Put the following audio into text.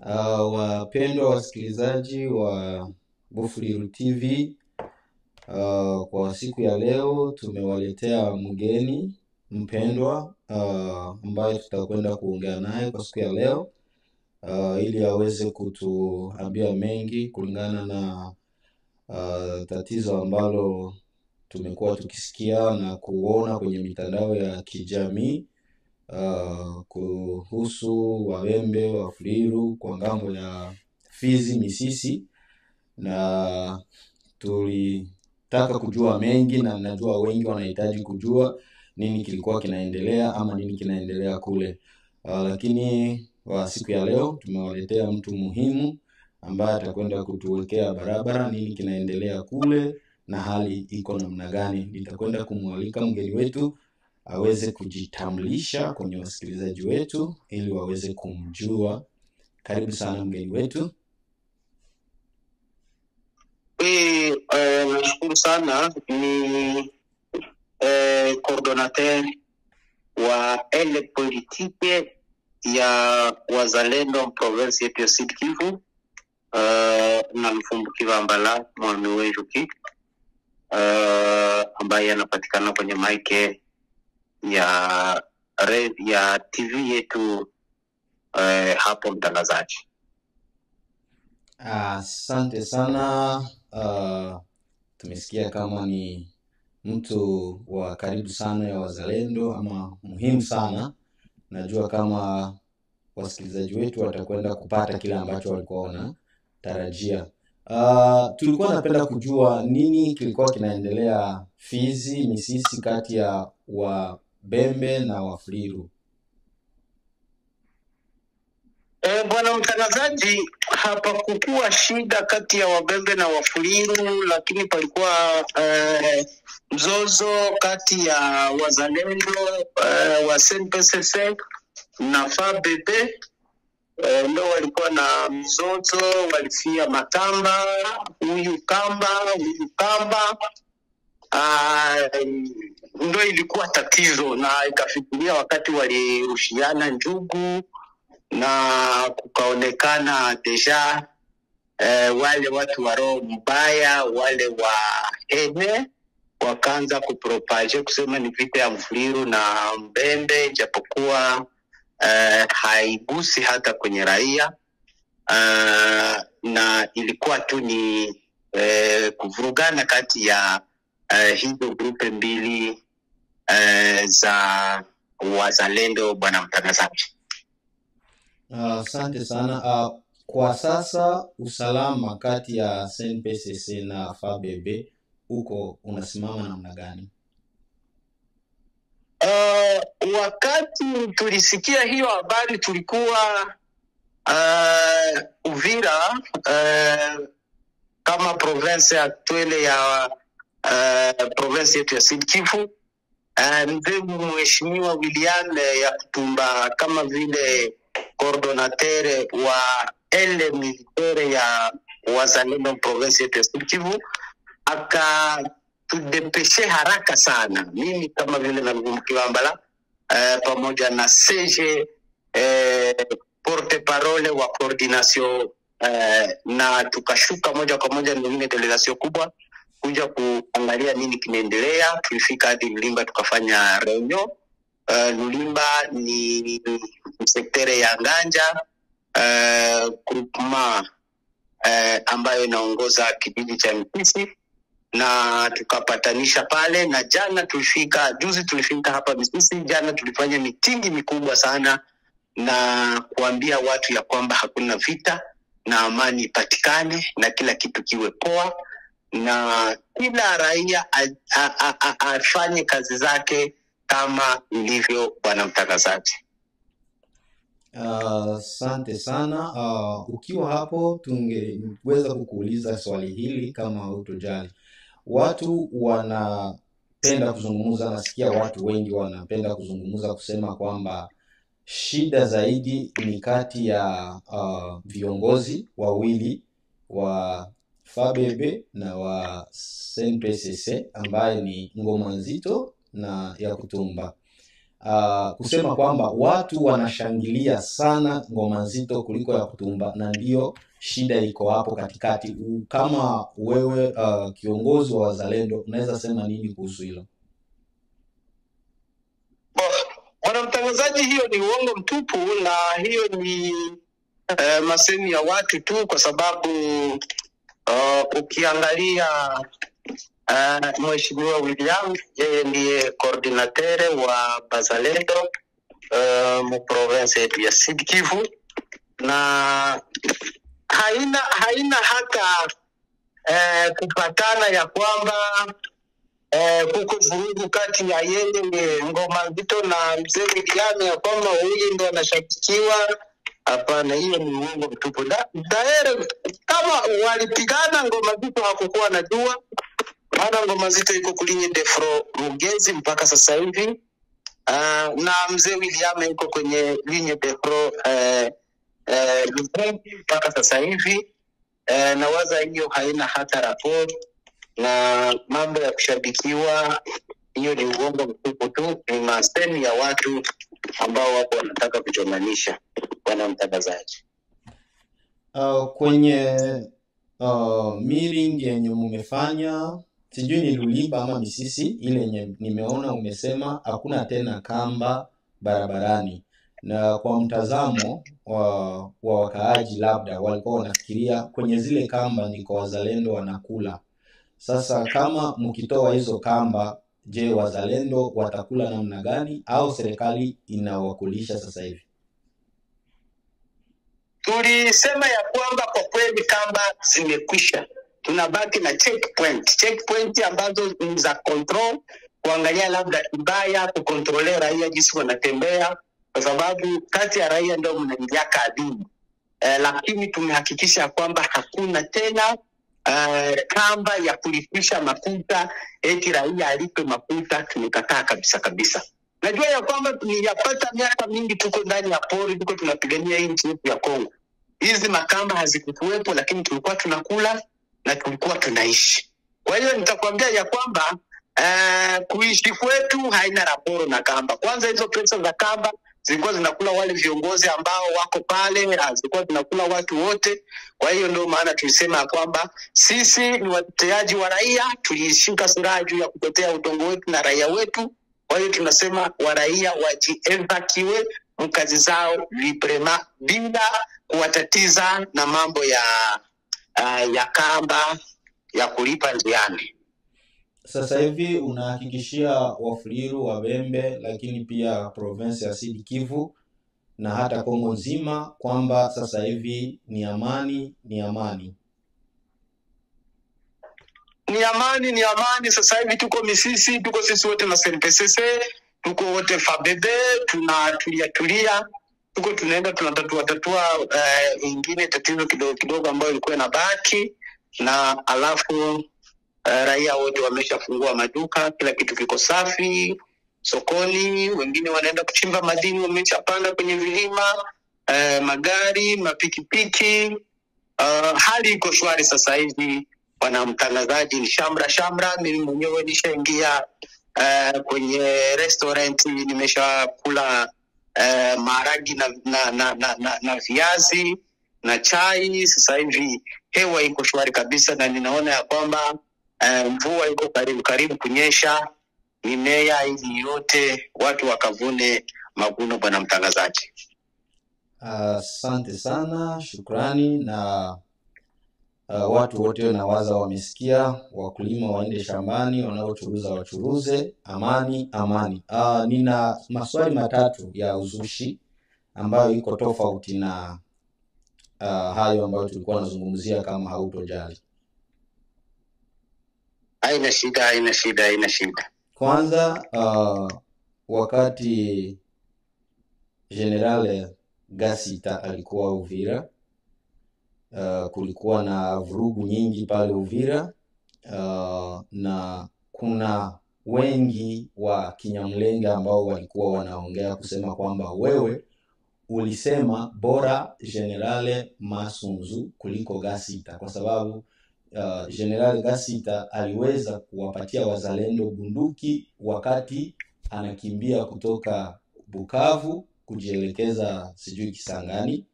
Wapendwa wasikilizaji wa Bufuliru TV, kwa siku ya leo tumewaletea mgeni mpendwa ambaye tutakwenda kuongea naye kwa siku ya leo ili aweze kutuambia mengi kulingana na tatizo ambalo tumekuwa tukisikia na kuona kwenye mitandao ya kijamii kuhusu Wabembe wa Fuliru kwa ngambo ya Fizi Misisi, na tulitaka kujua mengi na najua wengi wanahitaji kujua nini kilikuwa kinaendelea ama nini kinaendelea kule. Lakini kwa siku ya leo tumewaletea mtu muhimu ambaye atakwenda kutuwekea barabara nini kinaendelea kule na hali iko namna gani. Nitakwenda kumwalika mgeni wetu aweze kujitambulisha kwenye wasikilizaji wetu ili waweze kumjua. Karibu sana mgeni wetu. Nashukuru sana. Ni coordinateur wa ele politique ya wazalendo province yetu ya Sud Kivu, na Lufumbu Kibambala mwami wejuki, ambaye anapatikana kwenye mic ya TV yetu hapo mtangazaji. Asante sana. Tumesikia kama ni mtu wa karibu sana ya wazalendo ama muhimu sana. Najua kama wasikilizaji wetu watakwenda kupata kile ambacho walikuwa wanatarajia. Tulikuwa napenda kujua nini kilikuwa kinaendelea Fizi Misisi kati ya Wabembe na Wafuliru. Bwana mtangazaji, hapa kukua shida kati ya Wabembe na Wafuliru, lakini palikuwa mzozo kati ya wazalendo wa SNPCC na FABB. Ndio walikuwa na mzozo, walifia Matamba, huyu Kamba. Ndio ilikuwa tatizo, na ikafikiria wakati walirushiana njugu na kukaonekana deja wale watu wa roho mbaya, wale wa ene wakaanza kupropage kusema ni vita ya Mfuliru na Mbembe, japokuwa haigusi hata kwenye raia, na ilikuwa tu ni kuvurugana kati ya hizo grupe mbili za wazalendo. Bwana mtangazaji, asante sana. Kwa sasa usalama kati ya SNPCC na FABB uko unasimama namna gani? Wakati tulisikia hiyo habari tulikuwa Uvira, kama province actuelle ya province yetu ya Sud Kivu. Mheshimiwa William ya Kutumba kama vile coordinateur wa ele militaire ya wazalendo province yetu ya Sud Kivu akatudepeshe haraka sana, mimi kama vile na Lufumbu Kibambala pamoja na CG porte parole wa coordination, na tukashuka moja kwa moja na delegation kubwa kuja kuangalia nini kinaendelea. Tulifika hadi Lulimba tukafanya reunion. Lulimba ni sektere ya Nganja, groupement ambayo inaongoza kijiji cha Misisi, na tukapatanisha pale. Na juzi tulifika hapa Misisi. Jana tulifanya mitingi mikubwa sana na kuambia watu ya kwamba hakuna vita na amani ipatikane na kila kitu kiwe poa, na kila raia afanye kazi zake kama ilivyo. Bwana mtangazaji, asante sana. Ukiwa hapo tungeweza kukuuliza swali hili kama hutojali. Watu wanapenda kuzungumza, nasikia watu wengi wanapenda kuzungumza kusema kwamba shida zaidi ni kati ya viongozi wawili wa FABB na wa SNPCC ambaye ni Ngoma Nzito na ya Kutumba. kusema kwamba watu wanashangilia sana ngoma nzito kuliko ya kutumba, na ndio shida iko hapo katikati. Kama wewe kiongozi wa wazalendo, unaweza sema nini kuhusu hilo? Bwana mtangazaji, hiyo ni uongo mtupu, na hiyo ni masemi ya watu tu, kwa sababu ukiangalia Mheshimiwa William, yeye ndiye coordinateur wa Bazalendo mu province yetu ya Sud Kivu, na haina hata kupatana ya kwamba kuko vurugu kati ya yeye ngoma nzito na mzee William ya kwamba huyu ndio anashakikiwa. Hapana, hiyo ni uongo mtupu. Daere kama walipigana ngoma nzito hakukuwa najua, maana ngoma nzito iko kulinye defro Rugezi mpaka sasa hivi, na mzee William yuko kwenye linye defro mpaka sasa hivi, na waza hiyo haina hata raporo, na mambo ya kushabikiwa hiyo ni uongo mtupu tu, ni masemi ya watu ambao wako wanataka kujomanisha. Bwana mtangazaji, kwenye meeting yenye mmefanya, sijui ni Lulimba ama Misisi, ile yenye nimeona umesema hakuna tena kamba barabarani, na kwa mtazamo wa wakaaji labda walikuwa wanafikiria kwenye zile kamba ni kwa wazalendo wanakula. Sasa kama mkitoa hizo kamba, je, wazalendo watakula namna gani, au serikali inawakulisha sasa hivi? Tulisema ya kwamba kwa kweli kamba zimekwisha, tunabaki na checkpoint ambazo ni za control, kuangalia labda kibaya, kukontrolea raia jinsi wanatembea, kwa sababu kati ya raia ndio mnaingia adui. Lakini tumehakikisha kwamba hakuna tena kamba ya kulipisha makuta, eti raia alipe makuta. Tumekataa kabisa. Najua ya kwamba tuniyapata miaka mingi tuko ndani ya pori, tuko tunapigania nchi yetu ya Kongo. Hizi makamba hazikuwepo, lakini tulikuwa tunakula na tulikuwa tunaishi. Kwa hiyo nitakwambia ya kwamba kuishi kwetu haina raporo na kamba. Kwanza hizo pesa za kamba zilikuwa zinakula wale viongozi ambao wako pale, zilikuwa zinakula watu wote. Kwa hiyo ndio maana tulisema kwamba sisi ni wateteaji wa raia, tulishika silaha juu ya kutetea udongo wetu na raia wetu. Kwa hiyo tunasema waraia wajiembakiwe mkazi zao librema, bila kuwatatiza na mambo ya kamba ya kulipa njiani. Sasa hivi unahakikishia Wafuliru, Wabembe, lakini pia province ya Sud Kivu na hata Kongo nzima kwamba sasa hivi ni amani? Ni amani. Sasa hivi tuko Misisi, tuko sisi wote na SNPCC, tuko wote Fabebe, tunatulia, tuko tunaenda tunatatua ingine tatizo kidogo ambayo ilikuwa inabaki, na alafu raia wote wameshafungua maduka, kila kitu kiko safi sokoni. Wengine wanaenda kuchimba madini, wameshapanda kwenye vilima, magari, mapikipiki, hali iko shwari sasa hivi. Bwana mtangazaji, ni shamra. Mimi mwenyewe nishaingia kwenye restaurant, nimeshakula maharagi na viazi na chai. Sasa hivi hewa iko shwari kabisa, na ninaona ya kwamba mvua iko karibu kunyesha, mimea hizi yote watu wakavune mavuno. Bwana mtangazaji, asante sana, shukrani. Na watu wote nawaza wamesikia, wakulima waende shambani, wanaochuruza wachuruze, amani. Nina maswali matatu ya uzushi ambayo iko tofauti na hayo ambayo tulikuwa nazungumzia, kama hautojali. Haina shida. Kwanza, wakati General Gasita alikuwa Uvira, kulikuwa na vurugu nyingi pale Uvira, na kuna wengi wa Kinyamulenge ambao walikuwa wanaongea kusema kwamba wewe ulisema bora General Masunzu kuliko Gasita, kwa sababu General Gasita aliweza kuwapatia wazalendo bunduki wakati anakimbia kutoka Bukavu kujielekeza sijui Kisangani,